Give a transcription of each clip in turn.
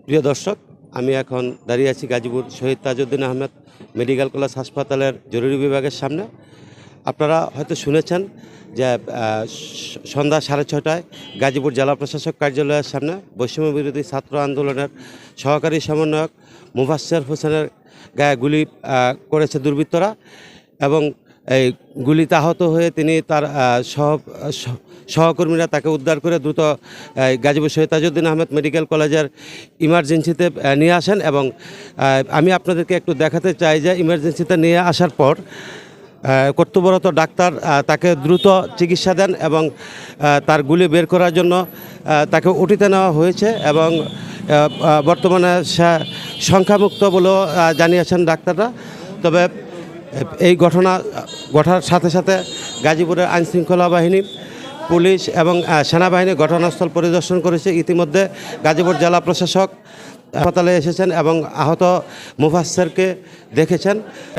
প্রিয় দর্শক, আমি এখন দাঁড়িয়ে আছি গাজীপুর শহীদ তাজউদ্দিন আহমেদ মেডিকেল কলেজ হাসপাতালের জরুরি বিভাগের সামনে। আপনারা হয়তো শুনেছেন যে সন্ধ্যা 6:30টায় গাজীপুর জেলা প্রশাসক কার্যালয়ের সামনে বৈষম্য বিরোধী ছাত্র আন্দোলনের সহকারী সমন্বয়ক মুফাসসির হোসেনের গায়ে গুলি করেছে দুর্বৃত্তরা এবং এই গুলিতে আহত হয়ে তিনি তার সহকর্মীরা তাকে উদ্ধার করে দ্রুত গাজীপুর শহীদ তাজউদ্দিন আহমেদ মেডিকেল কলেজের ইমার্জেন্সিতে নিয়ে আসেন। এবং আমি আপনাদেরকে একটু দেখাতে চাই যে ইমার্জেন্সিতে নিয়ে আসার পর কর্তব্যরত ডাক্তার তাকে দ্রুত চিকিৎসা দেন এবং তার গুলি বের করার জন্য তাকে ওটিতে নেওয়া হয়েছে এবং বর্তমানে সংখ্যামুক্ত বলেও জানিয়েছেন ডাক্তাররা। তবে এই ঘটার সাথে সাথে গাজীপুরের আইনশৃঙ্খলা বাহিনী, পুলিশ এবং সেনাবাহিনী ঘটনাস্থল পরিদর্শন করেছে। ইতিমধ্যে গাজীপুর জেলা প্রশাসক হাসপাতালে এসেছেন এবং আহত মুফাসসিরকে দেখেছেন।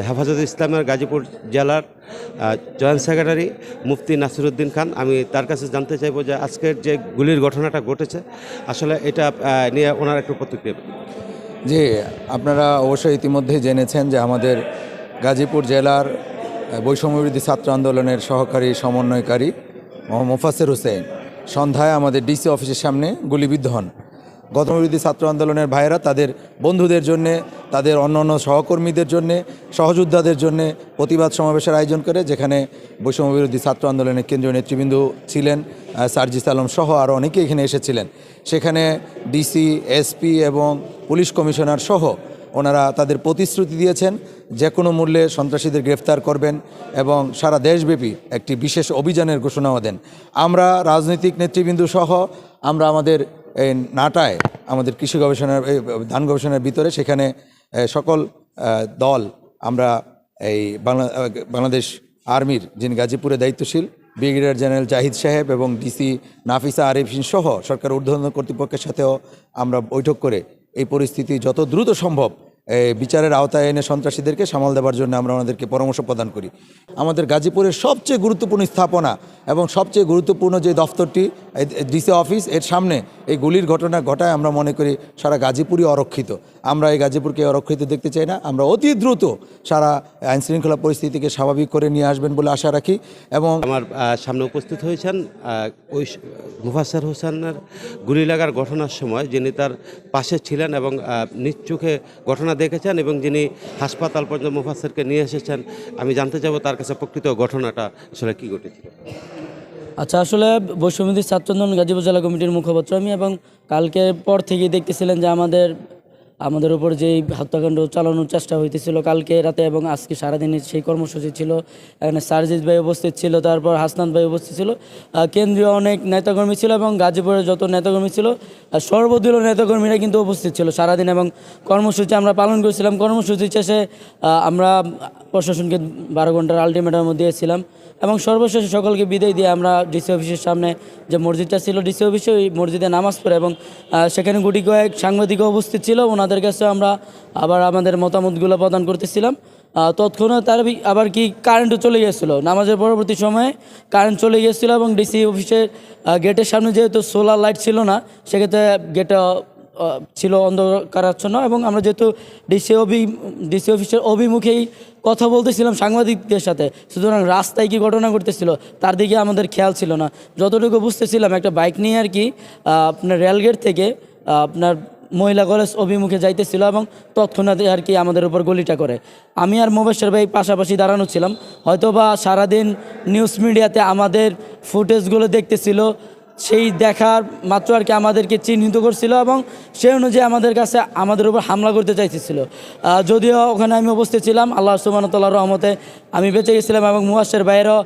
হেফাজতে ইসলামের গাজীপুর জেলার জয়েন্ট সেক্রেটারি মুফতি নাসিরউদ্দিন খান, আমি তার কাছে জানতে চাইব যে আজকের যে গুলির ঘটনাটা ঘটেছে আসলে এটা নিয়ে ওনার একটু প্রতিক্রিয়া। জি, আপনারা অবশ্যই ইতিমধ্যেই জেনেছেন যে আমাদের গাজীপুর জেলার বৈষম্যবিরোধী ছাত্র আন্দোলনের সহকারী সমন্বয়কারী মুফাসসির হোসেন সন্ধ্যায় আমাদের ডিসি অফিসের সামনে গুলিবিদ্ধ হন। গণবিরোধী ছাত্র আন্দোলনের ভাইয়েরা তাদের বন্ধুদের জন্যে, তাদের অন্যান্য সহকর্মীদের জন্যে, সহযোদ্ধাদের জন্যে প্রতিবাদ সমাবেশের আয়োজন করে, যেখানে বৈষম্যবিরোধী ছাত্র আন্দোলনের কেন্দ্রীয় নেতৃবৃন্দ ছিলেন, সার্জিস আলম সহ আরও অনেকে এখানে এসেছিলেন। সেখানে ডিসি, এসপি এবং পুলিশ কমিশনার সহ ওনারা তাদের প্রতিশ্রুতি দিয়েছেন যে কোনো মূল্যে সন্ত্রাসীদের গ্রেফতার করবেন এবং সারা দেশব্যাপী একটি বিশেষ অভিযানের ঘোষণাও দেন। আমরা রাজনৈতিক নেতৃবৃন্দ সহ আমরা আমাদের এই নাটায় আমাদের কৃষি গবেষণার ধান গবেষণার ভিতরে সেখানে সকল দল আমরা এই বাংলাদেশ আর্মির যিনি গাজীপুরে দায়িত্বশীল ব্রিগেডিয়ার জেনারেল জাহিদ সাহেব এবং ডিসি নাফিসা আরিফিন সহ সরকার ঊর্ধ্বতন কর্তৃপক্ষের সাথেও আমরা বৈঠক করে এই পরিস্থিতি যত দ্রুত সম্ভব বিচারের আওতায় এনে সন্ত্রাসীদেরকে সামাল দেওয়ার জন্য আমরা ওনাদেরকে পরামর্শ প্রদান করি। আমাদের গাজীপুরের সবচেয়ে গুরুত্বপূর্ণ স্থাপনা এবং সবচেয়ে গুরুত্বপূর্ণ যে দফতরটি ডিসি অফিস, এর সামনে এই গুলির ঘটনা ঘটায় আমরা মনে করি সারা গাজীপুরই অরক্ষিত। আমরা এই গাজীপুরকে অরক্ষিত দেখতে চাই না। আমরা অতি দ্রুত সারা আইনশৃঙ্খলা পরিস্থিতিকে স্বাভাবিক করে নিয়ে আসবেন বলে আশা রাখি। এবং আমার সামনে উপস্থিত হয়েছেন ওই মুফাসসির হোসেনের গুলি লাগার ঘটনার সময় যিনি তার পাশে ছিলেন এবং নিজ চোখে ঘটনা দেখেছেন এবং যিনি হাসপাতাল পর্যন্ত মুফাসসিরকে নিয়ে এসেছেন। আমি জানতে চাবো তার কাছে প্রকৃত ঘটনাটা আসলে কী ঘটেছিল। আচ্ছা, আসলে বৈষম্যবিরোধী ছাত্র আন্দোলন গাজীপুর জেলা কমিটির মুখপাত্র আমি, এবং কালকের পর থেকেই দেখতেছিলেন যে আমাদের উপর যেই হত্যাকাণ্ড চালানোর চেষ্টা হইতেছিল কালকে রাতে এবং আজকে সারাদিনের সেই কর্মসূচি ছিল। এখানে সার্জিস ভাই উপস্থিত ছিল, তারপর হাসনাত ভাই উপস্থিত ছিল, কেন্দ্রীয় অনেক নেতাকর্মী ছিল এবং গাজীপুরের যত নেতাকর্মী ছিল সর্বদলীয় নেতাকর্মীরা কিন্তু উপস্থিত ছিল সারাদিন এবং কর্মসূচি আমরা পালন করেছিলাম। কর্মসূচি শেষে আমরা প্রশাসনকে 12 ঘন্টার আলটিমেটাম দিয়েছিলাম এবং সর্বশেষে সকলকে বিদায় দিয়ে আমরা ডিসি অফিসের সামনে যে মসজিদটা ছিল ডিসি অফিসে, ওই মসজিদে নামাজ পড়ে এবং সেখানে গুটি কয়েক সাংবাদিকও উপস্থিত ছিল। ওনাদের কাছে আমরা আবার আমাদের মতামতগুলো প্রদান করতেছিলাম। তৎক্ষণাৎ তার আবার কি কারেন্টও চলে গিয়েছিলো, নামাজের পরবর্তী সময়ে কারেন্ট চলে গিয়েছিলো এবং ডিসি অফিসের গেটের সামনে যেহেতু সোলার লাইট ছিল না, সেক্ষেত্রে গেটটা ছিল অন্ধকারাচ্ছন্ন এবং আমরা যেহেতু ডিসি অফিসের অভিমুখেই কথা বলতেছিলাম সাংবাদিকদের সাথে, সুতরাং রাস্তায় কি ঘটনা ঘটতেছিল তার দিকে আমাদের খেয়াল ছিল না। যতটুকু বুঝতেছিলাম একটা বাইক নিয়ে আর কি আপনার রেলগেট থেকে আপনার মহিলা কলেজ অভিমুখে যাইতেছিল এবং তৎক্ষণাৎ আর কি আমাদের উপর গুলিটা করে। আমি আর মুবাশশির ভাই পাশাপাশি দাঁড়ানো ছিলাম, হয়তো বা সারাদিন নিউজ মিডিয়াতে আমাদের ফুটেজগুলো দেখতেছিল, সেই দেখার মাত্র আর কি আমাদেরকে চিহ্নিত করছিল এবং সেই অনুযায়ী আমাদের কাছে আমাদের উপর হামলা করতে চাইতেছিল। যদিও ওখানে আমি উপস্থিত ছিলাম, আল্লাহ সুবহানাহু ওয়া তাআলার রহমতে আমি বেঁচে গেছিলাম এবং মুবাশশির ভাইয়েরও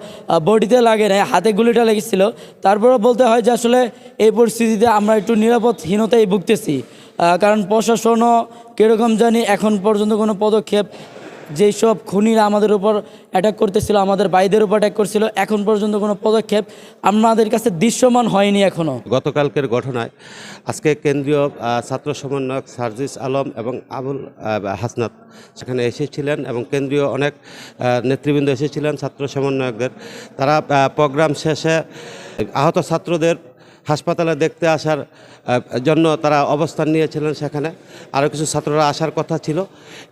বডিতে লাগে নাই, হাতে গুলিটা লেগেছিল। তারপরেও বলতে হয় যে আসলে এই পরিস্থিতিতে আমরা একটু নিরাপদহীনতায় ভুগতেছি, কারণ প্রশাসনও কীরকম জানি এখন পর্যন্ত কোনো পদক্ষেপ, যেই সব খুনিরা আমাদের উপর অ্যাটাক করতেছিল, আমাদের ভাইদের উপর অ্যাটাক করছিল, এখন পর্যন্ত কোনো পদক্ষেপ আমাদের কাছে দৃশ্যমান হয়নি এখনও। গতকালকের ঘটনায় আজকে কেন্দ্রীয় ছাত্র সমন্বয়ক সার্জিস আলম এবং আবুল হাসনাত সেখানে এসেছিলেন এবং কেন্দ্রীয় অনেক নেতৃবৃন্দ এসেছিলেন ছাত্র সমন্বয়কদের। তারা প্রোগ্রাম শেষে আহত ছাত্রদের হাসপাতালে দেখতে আসার জন্য তারা অবস্থান নিয়েছিলেন। সেখানে আরও কিছু ছাত্ররা আসার কথা ছিল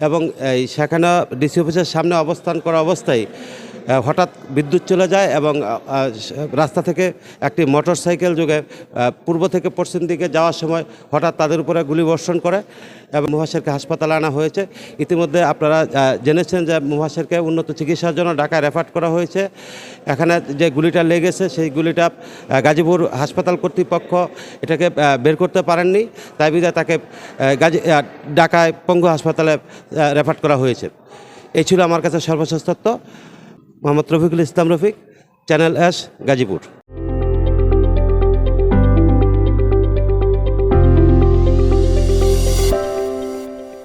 এবং এই সেখানে ডিসি অফিসের সামনে অবস্থান করা অবস্থায় হঠাৎ বিদ্যুৎ চলে যায় এবং রাস্তা থেকে একটি মোটরসাইকেল যোগে পূর্ব থেকে পশ্চিম দিকে যাওয়ার সময় হঠাৎ তাদের উপরে গুলিবর্ষণ করে এবং মুহাসেরকে হাসপাতালে আনা হয়েছে। ইতিমধ্যে আপনারা জেনেছেন যে মুহাসেরকে উন্নত চিকিৎসার জন্য ঢাকায় রেফার করা হয়েছে। এখানে যে গুলিটা লেগেছে সেই গুলিটা গাজীপুর হাসপাতাল কর্তৃপক্ষ এটাকে বের করতে পারেননি, তাই বিধায় তাকে ঢাকায় পঙ্গু হাসপাতালে রেফার করা হয়েছে। এই ছিল আমার কাছে সর্বশেষ তথ্য। Mohammad Rafiqul Islam Rafiq, channel S, Gazipur.